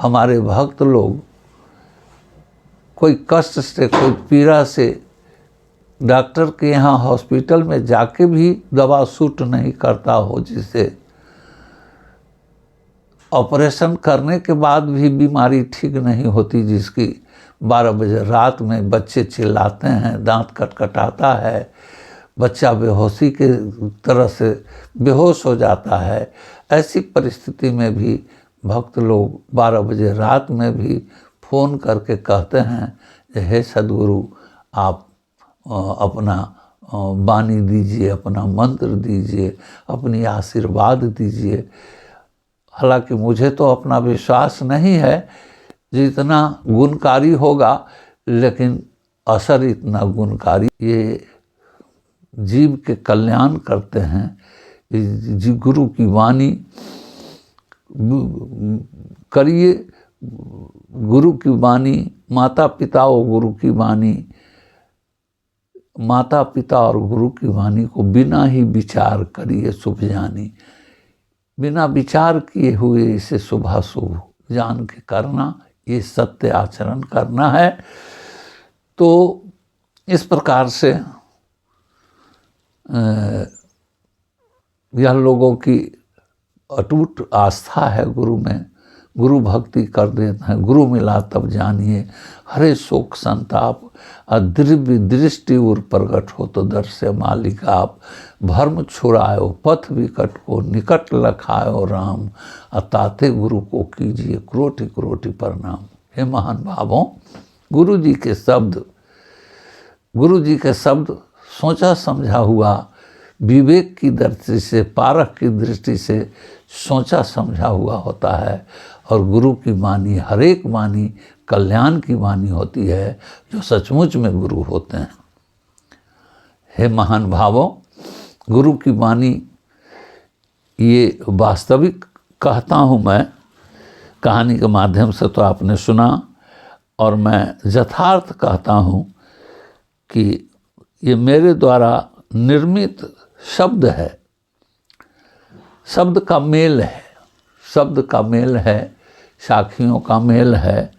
हमारे भक्त लोग कोई कष्ट से, कोई पीड़ा से डॉक्टर के यहाँ हॉस्पिटल में जाके भी दवा सूट नहीं करता हो, जिसे ऑपरेशन करने के बाद भी बीमारी ठीक नहीं होती, जिसकी 12 बजे रात में बच्चे चिल्लाते हैं, दांत कटकटाता है, बच्चा बेहोशी के तरह से बेहोश हो जाता है। ऐसी परिस्थिति में भी भक्त लोग 12 बजे रात में भी फ़ोन करके कहते हैं, हे सद्गुरु आप अपना वाणी दीजिए, अपना मंत्र दीजिए, अपनी आशीर्वाद दीजिए। हालांकि मुझे तो अपना विश्वास नहीं है जितना गुणकारी होगा, लेकिन असर इतना गुणकारी, ये जीव के कल्याण करते हैं। जी गुरु की वाणी करिए, गुरु की वाणी, माता पिता और गुरु की वाणी, माता पिता और गुरु की वाणी को बिना ही विचार करिए शुभ जानी। बिना विचार किए हुए इसे शुभाशुभ जान के करना, ये सत्य आचरण करना है। तो इस प्रकार से यह लोगों की अटूट आस्था है गुरु में। गुरु भक्ति कर देते हैं, गुरु मिला तब जानिए, हरे शोक संताप अद्रिव्य दृष्टि उर प्रगट हो तो दर से मालिक आप। भर्म छुड़ायो पथ विकट को निकट लखायो राम, अताते गुरु को कीजिए कोटि कोटि प्रणाम। हे महान भावों, गुरु जी के शब्द सोचा समझा हुआ, विवेक की दृष्टि से, पारख की दृष्टि से सोचा समझा हुआ होता है। और गुरु की वाणी, हर एक वाणी कल्याण की वाणी होती है, जो सचमुच में गुरु होते हैं। हे महान भावों, गुरु की वाणी ये वास्तविक कहता हूँ मैं, कहानी के माध्यम से तो आपने सुना, और मैं यथार्थ कहता हूँ कि ये मेरे द्वारा निर्मित शब्द है, शब्द का मेल है, शब्द का मेल है, साखियों का मेल है।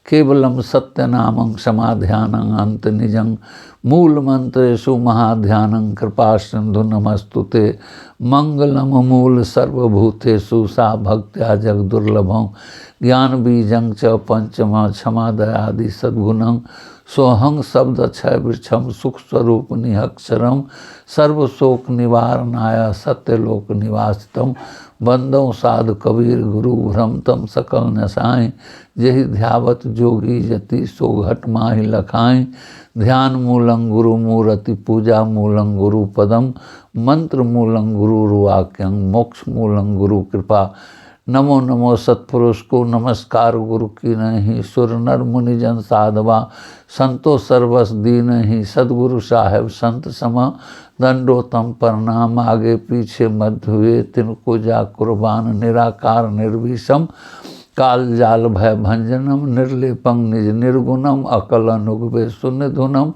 केवलम सत्य नामं समाध्यानं अंत निजं मूल मंत्रेषु महाध्यानं कृपा सिंधु नमस्तुते मंगलम मूल सर्वभूतेषु सा भक्त्या जग दुर्लभं ज्ञान बीजं च पंचम क्षमा दयादि सद्गुणं सोहं शब्द क्षय वृक्षम सुख स्वरूप निहक्षरम सर्वशोक निवारणाय सत्यलोक निवासितम बंदों साध कबीर गुरु भ्रमतम सकल नसाएं जहि ध्यावत जोगी यति सो घट माहि लखाएं। ध्यान मूलं गुरु मूर्ति पूजा मूलं गुरु पदम मंत्र मूलं गुरु रुवाक्यं मोक्ष मूलं गुरु कृपा। नमो नमो सत्पुरुष को नमस्कार गुरु की नहीं, सुर नर मुनि जन साधवा संतो सर्वस दीन ही। सद्गुरु साहेब संत समा दंडोतम प्रणाम, आगे पीछे मध्य हुए तिनको जा कुर्बान। निराकार निर्विषम काल जाल भय भंजनम निर्लेपं निज निर्गुणम अकल अनुगवे शून्य धुनम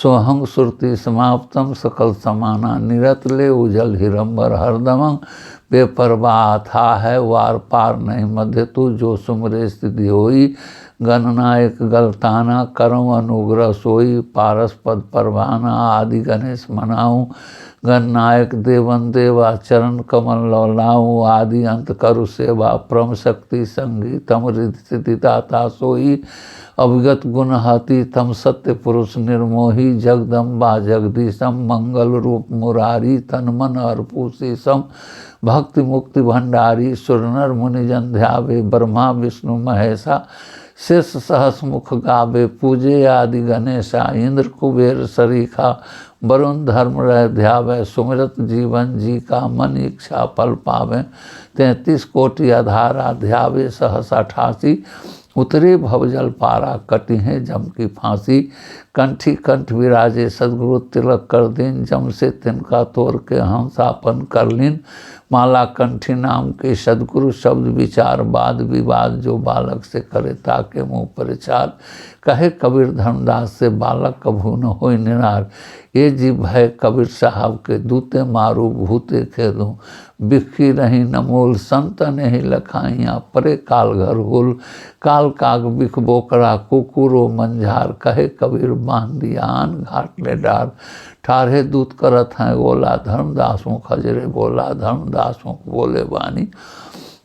सोहंग सुरति समाप्तम सकल समाना निरतले उजल हिरंबर हरदमं बेपरवाह था है वार पार नहीं मध्य तू जो सुमरे स्थिति होई। गणनायक गलताना करम अनुग्रह सोई पारस पद परवाना आदि गणेश मनाऊं। गणनायक देवन देवा चरण कमल लौलाऊं आदि अंत करु सेवा परम शक्ति संगीतम रिद्धि दाता सोई। अविगत गुण हाथी तम सत्य पुरुष निर्मोही जगदम्बा जगदीशम मंगल रूप मुरारी तन मन अर्पूषेशम भक्ति मुक्ति भंडारी। सुरनर मुनिजन ध्यावे ब्रह्मा विष्णु महेशा शेष सहस मुख गावे पूजे आदि गणेशा। इंद्र कुबेर सरीखा वरुण धर्म रह ध्यावे सुमिरत जीवन जी का मन इच्छा फल पावे। 33 कोटि आधारा ध्यावे सहस 88 उतरे भवजल पारा कटी है जम की फांसी। कंठी कंठ विराजे सदगुरु तिलक कर दिन जम से तिनका तोड़ के हंसापन कर लीन। माला कंठी नाम के सदगुरु शब्द विचार वाद विवाद जो बालक से करे ताके मुँह परिचार। कहे कबीर धर्मदास से बालक कभू न होई निरार। ये जी भय कबीर साहब के दूते मारू भूते खेदूँ बिखी रही न मूल, संत नहीं लखाइया परे काल घर हुल। काल काग बिख बोकरा कुकुरो मंझार, कहे कबीर बांध दिया आन घाट ले डार। ठाढ़े दूत करत हैं गोला, धर्मदास मुख हजरे बोला। धर्मदास मुख बोले बानी,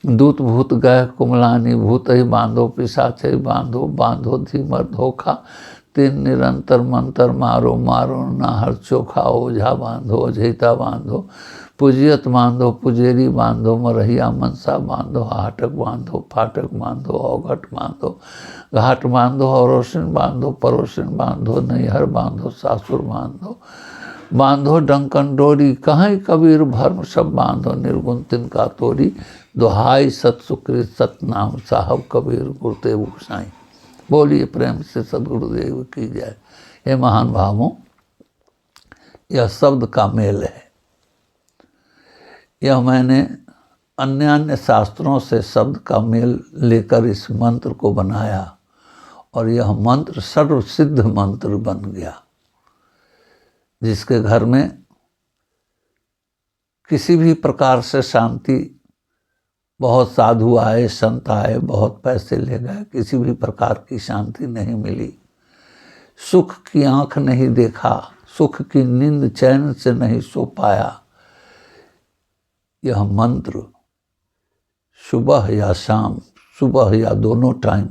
दूत भूत गए कुमलानी। भूत ही बांधो पिशाचे बांधो, बांधो धीमर धोखा। तीन निरंतर मंत्र मारो, मारो नाहर चोखा। ओझा बांधो अजहिता बांधो, पुजियत बांधो पुजेरी बांधो। मरहिया मनसा बांधो, हाटक बांधो फाटक बांधो। औघट बांधो घाट बांधो, अरोसिन बांधो परोसिन बांधो। नैहर बांधो सासुर बांधो, बांधो डंकन डोरी। कहीं कबीर भर्म सब बांधो, निर्गुण तिनका तोरी। दुहाई सत सुकृत सतनाम, साहब कबीर गुरुदेव गोसाई। बोलिए प्रेम से सदगुरुदेव की जय। हे महान भावों, यह शब्द का मेल है। यह मैंने अन्य शास्त्रों से शब्द का मेल लेकर इस मंत्र को बनाया और यह मंत्र सर्वसिद्ध मंत्र बन गया। जिसके घर में किसी भी प्रकार से शांति, बहुत साधु आए संत आए बहुत पैसे ले गए, किसी भी प्रकार की शांति नहीं मिली। सुख की आंख नहीं देखा, सुख की नींद चैन से नहीं सो पाया। यह मंत्र सुबह या शाम, सुबह या दोनों टाइम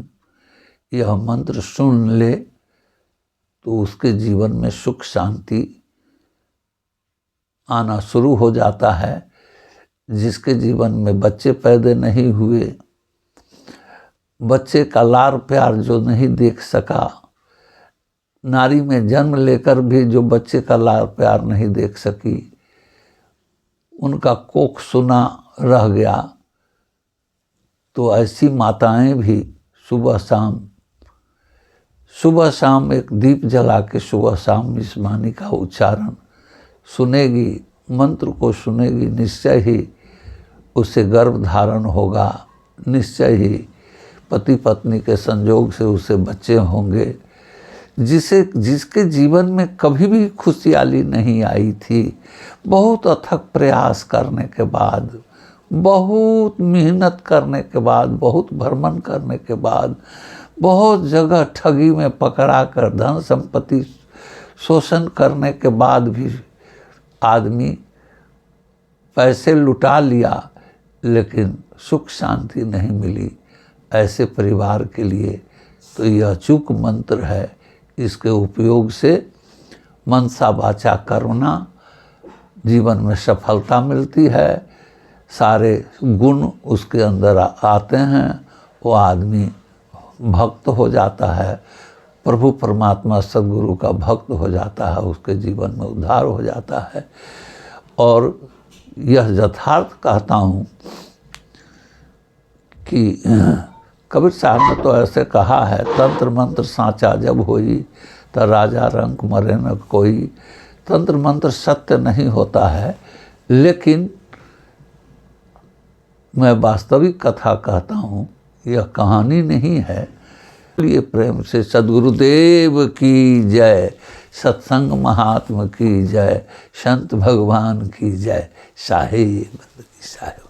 यह मंत्र सुन ले तो उसके जीवन में सुख शांति आना शुरू हो जाता है। जिसके जीवन में बच्चे पैदा नहीं हुए, बच्चे का लार प्यार जो नहीं देख सका, नारी में जन्म लेकर भी जो बच्चे का लार प्यार नहीं देख सकी, उनका कोख सुना रह गया, तो ऐसी माताएं भी सुबह शाम एक दीप जला के सुबह शाम इस वाणी का उच्चारण सुनेगी, मंत्र को सुनेगी, निश्चय ही उसे गर्भ धारण होगा, निश्चय ही पति पत्नी के संयोग से उसे बच्चे होंगे। जिसके जीवन में कभी भी खुशहाली नहीं आई थी, बहुत अथक प्रयास करने के बाद, बहुत मेहनत करने के बाद, बहुत भ्रमण करने के बाद, बहुत जगह ठगी में पकड़ा कर धन संपत्ति शोषण करने के बाद भी आदमी पैसे लुटा लिया, लेकिन सुख शांति नहीं मिली। ऐसे परिवार के लिए तो यह अचूक मंत्र है। इसके उपयोग से मनसा वाचा कर्मणा जीवन में सफलता मिलती है, सारे गुण उसके अंदर आते हैं, वो आदमी भक्त हो जाता है, प्रभु परमात्मा सद्गुरु का भक्त हो जाता है, उसके जीवन में उद्धार हो जाता है। और यह यथार्थ कहता हूँ कि कबीर साहब ने तो ऐसे कहा है, तंत्र मंत्र साँचा जब होई तो राजा रंक मरे न कोई। तंत्र मंत्र सत्य नहीं होता है, लेकिन मैं वास्तविक कथा कहता हूँ, यह कहानी नहीं है। इसलिए प्रेम से सद्गुरुदेव की जय, सत्संग महात्मा की जय, संत भगवान की जय। साहे बंद की साहे।